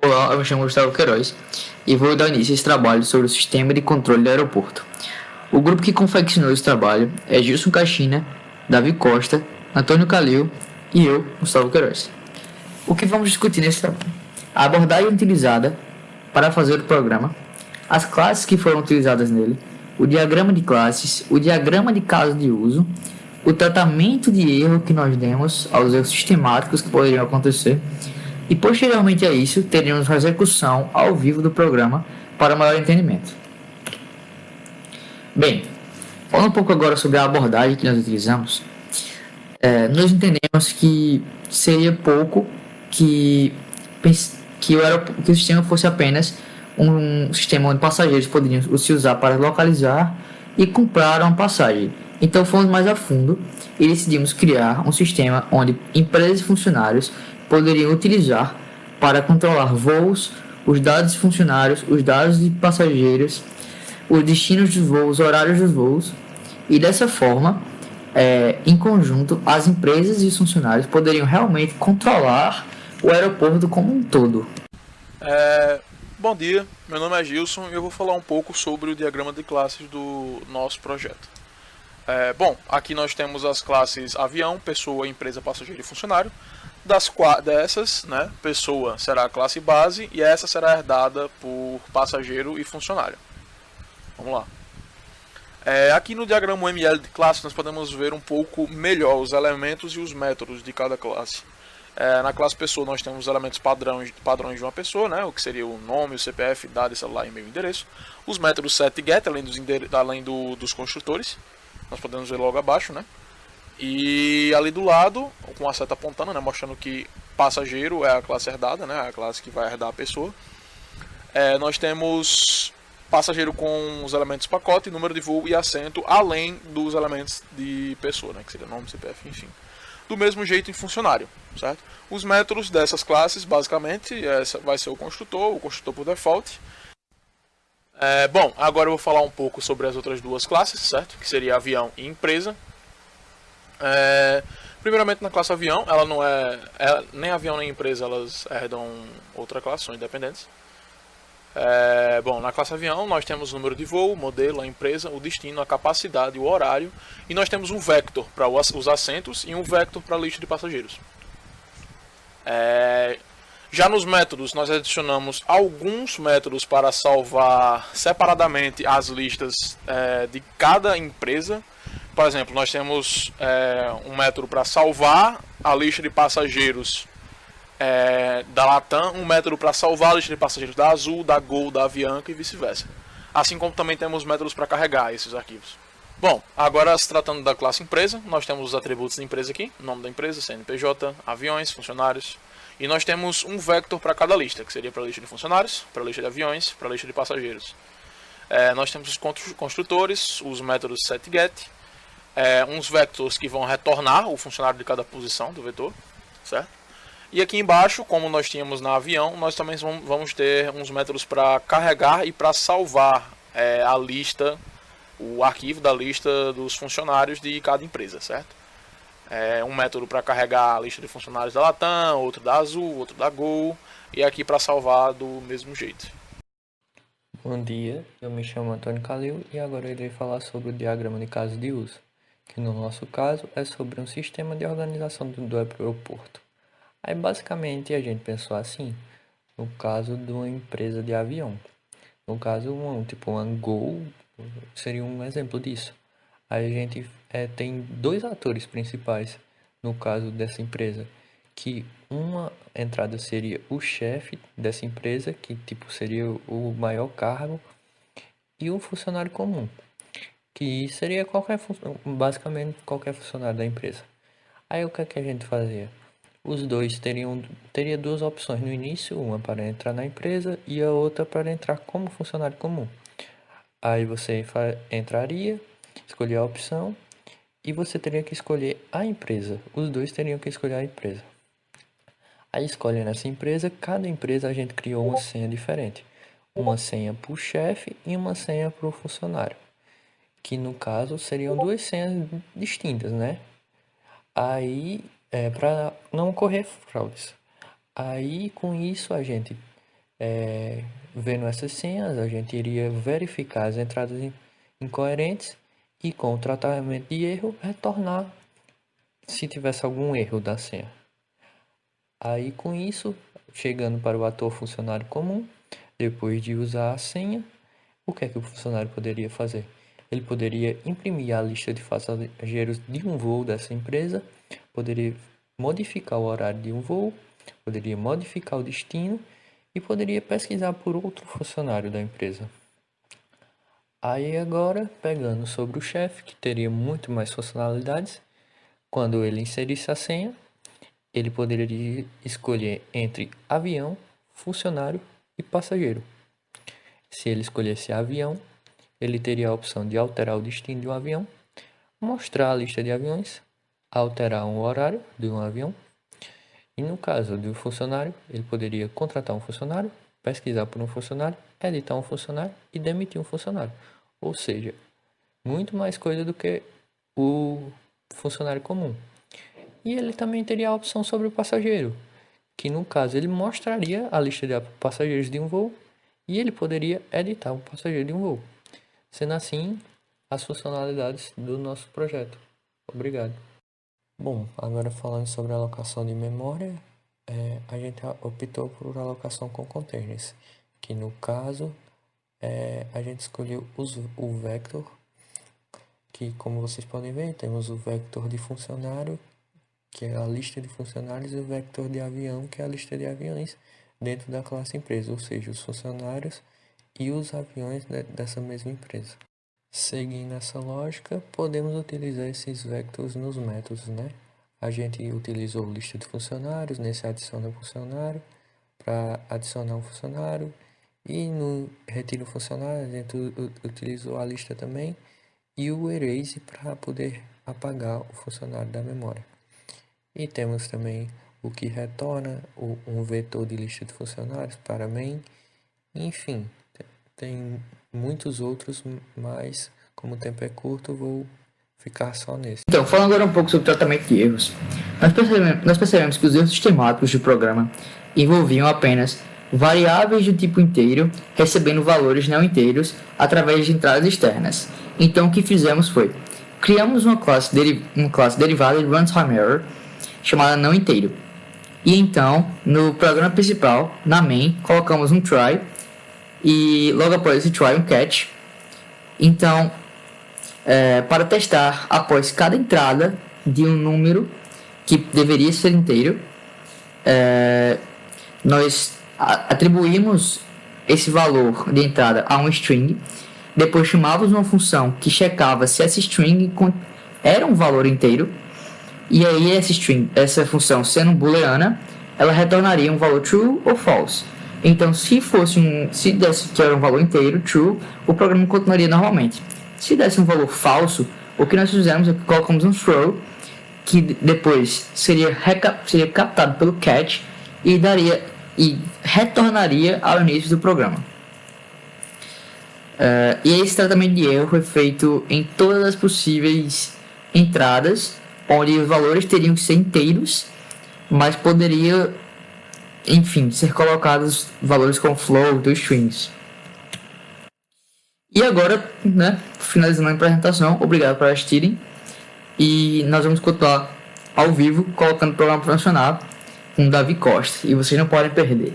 Olá, eu me chamo Gustavo Queiroz e vou dar início a esse trabalho sobre o sistema de controle do aeroporto. O grupo que confeccionou esse trabalho é Gilson Caixina, Davi Costa, Antônio Calil e eu, Gustavo Queiroz. O que vamos discutir nesse trabalho? A abordagem utilizada para fazer o programa, as classes que foram utilizadas nele, o diagrama de classes, o diagrama de caso de uso, o tratamento de erro que nós demos aos erros sistemáticos que poderiam acontecer e posteriormente a isso teríamos a execução ao vivo do programa para maior entendimento. Bem, falando um pouco agora sobre a abordagem que nós utilizamos, nós entendemos que seria pouco que, que o sistema fosse apenas um sistema onde passageiros poderiam se usar para localizar e comprar uma passagem. Então fomos mais a fundo e decidimos criar um sistema onde empresas e funcionários poderiam utilizar para controlar voos, os dados de funcionários, os dados de passageiros, os destinos dos voos, horários dos voos, e dessa forma, em conjunto, as empresas e os funcionários poderiam realmente controlar o aeroporto como um todo. Bom dia, meu nome é Gilson e eu vou falar um pouco sobre o diagrama de classes do nosso projeto. Aqui nós temos as classes avião, pessoa, empresa, passageiro e funcionário. Dessas, né, pessoa será a classe base e essa será herdada por passageiro e funcionário. Vamos lá. Aqui no diagrama UML de classe nós podemos ver um pouco melhor os elementos e os métodos de cada classe. Na classe pessoa nós temos os elementos padrões de uma pessoa, né, o que seria o nome, o CPF, idade, celular, e-mail e endereço. Os métodos set e get, além dos construtores, nós podemos ver logo abaixo, né. E ali do lado, com a seta apontando, né, mostrando que passageiro é a classe herdada, né, a classe que vai herdar a pessoa. Nós temos passageiro com os elementos pacote, número de voo e assento, além dos elementos de pessoa, né, que seria nome, CPF, enfim. Do mesmo jeito em funcionário, certo? Os métodos dessas classes, basicamente, vai ser o construtor por default. Agora eu vou falar um pouco sobre as outras duas classes, certo? Que seria avião e empresa. Primeiramente na classe avião, ela não nem avião nem empresa, elas herdam outra classe, são independentes. Na classe avião nós temos o número de voo, o modelo, a empresa, o destino, a capacidade, o horário, e nós temos um vector para os assentos e um vector para a lista de passageiros. Já nos métodos, nós adicionamos alguns métodos para salvar separadamente as listas de cada empresa. Por exemplo, nós temos um método para salvar a lista de passageiros da Latam, um método para salvar a lista de passageiros da Azul, da Gol, da Avianca e vice-versa. Assim como também temos métodos para carregar esses arquivos. Agora se tratando da classe empresa, nós temos os atributos da empresa aqui, nome da empresa, CNPJ, aviões, funcionários. E nós temos um vector para cada lista, que seria para a lista de funcionários, para a lista de aviões, para a lista de passageiros. Nós temos os construtores, os métodos setGet, uns vectors que vão retornar o funcionário de cada posição do vetor, certo? E aqui embaixo, como nós tínhamos na avião, nós também vamos ter uns métodos para carregar e para salvar a lista, o arquivo da lista dos funcionários de cada empresa, certo? Um método para carregar a lista de funcionários da Latam, outro da Azul, outro da Gol, e aqui para salvar do mesmo jeito. Bom dia, eu me chamo Antônio Calil e agora eu irei falar sobre o diagrama de caso de uso, que no nosso caso é sobre um sistema de organização do aeroporto. Aí basicamente a gente pensou assim, no caso de uma empresa de avião. No caso, uma Gol seria um exemplo disso. Aí a gente tem dois atores principais no caso dessa empresa, que uma entrada seria o chefe dessa empresa, que seria o maior cargo, e um funcionário comum, que seria basicamente qualquer funcionário da empresa. Aí o que é que a gente fazia? Os dois teria duas opções no início, uma para entrar na empresa e a outra para entrar como funcionário comum. Aí você entraria, escolher a opção e você teria que escolher a empresa. Os dois teriam que escolher a empresa. Aí escolhendo essa empresa, cada empresa a gente criou uma senha diferente. Uma senha para o chefe e uma senha para o funcionário. Que no caso seriam duas senhas distintas, né? Aí, para não ocorrer fraudes. Aí com isso a gente Vendo essas senhas, a gente iria verificar as entradas incoerentes e, com o tratamento de erro, retornar se tivesse algum erro da senha. Aí, com isso, chegando para o ator funcionário comum, depois de usar a senha, o que é que o funcionário poderia fazer? Ele poderia imprimir a lista de passageiros de um voo dessa empresa, poderia modificar o horário de um voo, poderia modificar o destino e poderia pesquisar por outro funcionário da empresa. Aí agora, pegando sobre o chefe, que teria muito mais funcionalidades, quando ele inserisse a senha, ele poderia escolher entre avião, funcionário e passageiro. Se ele escolhesse avião, ele teria a opção de alterar o destino de um avião, mostrar a lista de aviões, alterar um horário de um avião. E no caso do funcionário, ele poderia contratar um funcionário, pesquisar por um funcionário, editar um funcionário e demitir um funcionário. Ou seja, muito mais coisa do que o funcionário comum. E ele também teria a opção sobre o passageiro, que no caso ele mostraria a lista de passageiros de um voo e ele poderia editar um passageiro de um voo. Sendo assim, as funcionalidades do nosso projeto. Obrigado. Bom, agora falando sobre a alocação de memória, a gente optou por alocação com containers, que no caso a gente escolheu o vector, que como vocês podem ver, temos o vector de funcionário, que é a lista de funcionários, e o vector de avião, que é a lista de aviões dentro da classe empresa, ou seja, os funcionários e os aviões dessa mesma empresa. Seguindo essa lógica, podemos utilizar esses vectors nos métodos, né? A gente utilizou lista de funcionários, nesse adiciona funcionário, para adicionar um funcionário, e no retiro funcionário a gente utilizou a lista também, e o erase para poder apagar o funcionário da memória. E temos também o que retorna, um vetor de lista de funcionários para main, enfim, tem muitos outros, mas como o tempo é curto, vou ficar só nesse. Então, falando agora um pouco sobre tratamento de erros, nós percebemos que os erros sistemáticos do programa envolviam apenas variáveis do tipo inteiro recebendo valores não inteiros através de entradas externas. Então, o que fizemos foi, criamos uma classe derivada de runtime error chamada não inteiro. E então, no programa principal, na main, colocamos um try e logo após esse try um catch. Então, para testar após cada entrada de um número que deveria ser inteiro, nós atribuímos esse valor de entrada a um string, depois chamávamos uma função que checava se essa string era um valor inteiro, e aí essa função sendo booleana, ela retornaria um valor true ou false. Então, se desse que era um valor inteiro, true, o programa continuaria normalmente. Se desse um valor falso, o que nós fizemos é que colocamos um throw, que depois seria captado pelo catch e retornaria ao início do programa. E esse tratamento de erro foi feito em todas as possíveis entradas, onde os valores teriam que ser inteiros, mas poderia, enfim, ser colocados valores com float ou strings. E agora, né, finalizando a apresentação, obrigado por assistirem. E nós vamos continuar ao vivo, colocando o programa para funcionar com o Davi Costa. E vocês não podem perder.